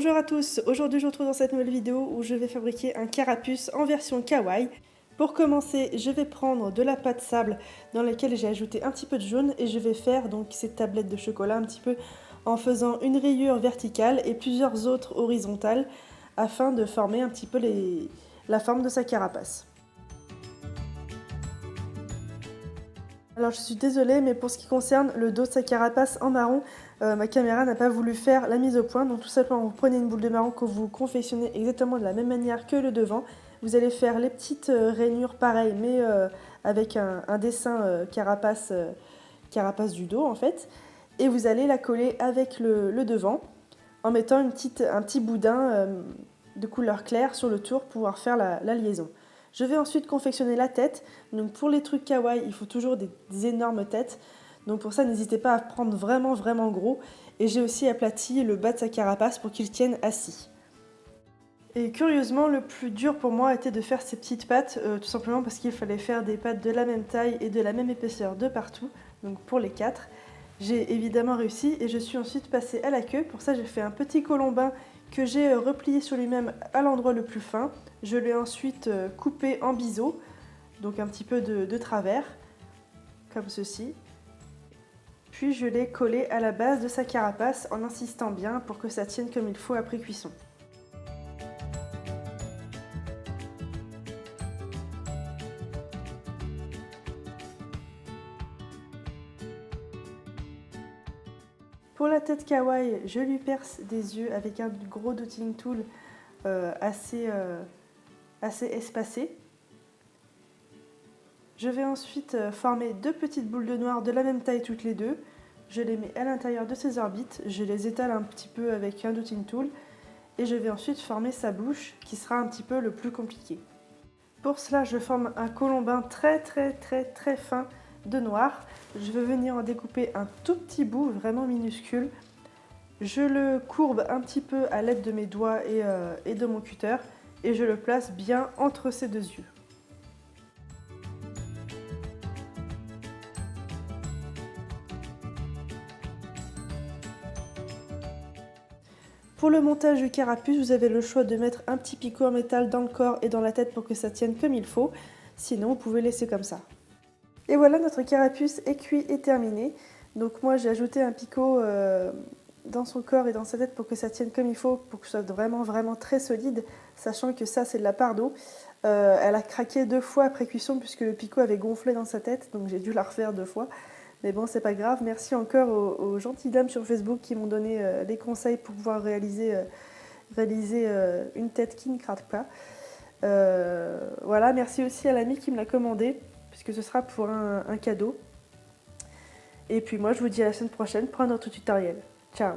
Bonjour à tous, aujourd'hui je vous retrouve dans cette nouvelle vidéo où je vais fabriquer un carapuce en version kawaii. Pour commencer, je vais prendre de la pâte sable dans laquelle j'ai ajouté un petit peu de jaune et je vais faire donc cette tablette de chocolat un petit peu en faisant une rayure verticale et plusieurs autres horizontales afin de former un petit peu la forme de sa carapace. Alors je suis désolée, mais pour ce qui concerne le dos de sa carapace en marron, ma caméra n'a pas voulu faire la mise au point. Donc tout simplement, vous prenez une boule de marron que vous confectionnez exactement de la même manière que le devant. Vous allez faire les petites rainures pareilles, mais avec un dessin carapace du dos en fait. Et vous allez la coller avec le devant en mettant un petit boudin de couleur claire sur le tour pour pouvoir faire la liaison. Je vais ensuite confectionner la tête. Donc pour les trucs kawaii, il faut toujours des énormes têtes. Donc pour ça, n'hésitez pas à prendre vraiment gros. Et j'ai aussi aplati le bas de sa carapace pour qu'il tienne assis. Et curieusement, le plus dur pour moi était de faire ces petites pattes, tout simplement parce qu'il fallait faire des pattes de la même taille et de la même épaisseur de partout, donc pour les 4. J'ai évidemment réussi et je suis ensuite passée à la queue. Pour ça, j'ai fait un petit colombin que j'ai replié sur lui-même à l'endroit le plus fin. Je l'ai ensuite coupé en biseau, donc un petit peu de travers, comme ceci. Puis je l'ai collé à la base de sa carapace en insistant bien pour que ça tienne comme il faut après cuisson. Pour la tête kawaii, je lui perce des yeux avec un gros dotting tool assez espacé. Je vais ensuite former deux petites boules de noir de la même taille toutes les deux. Je les mets à l'intérieur de ses orbites, je les étale un petit peu avec un dotting tool et je vais ensuite former sa bouche qui sera un petit peu le plus compliqué. Pour cela, je forme un colombin très fin de noir. Je vais venir en découper un tout petit bout, vraiment minuscule. Je le courbe un petit peu à l'aide de mes doigts et de mon cutter et je le place bien entre ces deux yeux. Pour le montage du carapuce, vous avez le choix de mettre un petit picot en métal dans le corps et dans la tête pour que ça tienne comme il faut. Sinon, vous pouvez laisser comme ça. Et voilà, notre carapuce est cuit et terminé. Donc moi, j'ai ajouté un picot dans son corps et dans sa tête pour que ça tienne comme il faut, pour que ce soit vraiment très solide, sachant que ça, c'est de la Pardo. Elle a craqué 2 fois après cuisson puisque le picot avait gonflé dans sa tête, donc j'ai dû la refaire 2 fois. Mais bon, c'est pas grave. Merci encore aux gentilles dames sur Facebook qui m'ont donné les conseils pour pouvoir réaliser une tête qui ne craque pas. Voilà, merci aussi à l'ami qui me l'a commandé, puisque ce sera pour un cadeau. Et puis moi, je vous dis à la semaine prochaine pour un autre tutoriel. Ciao!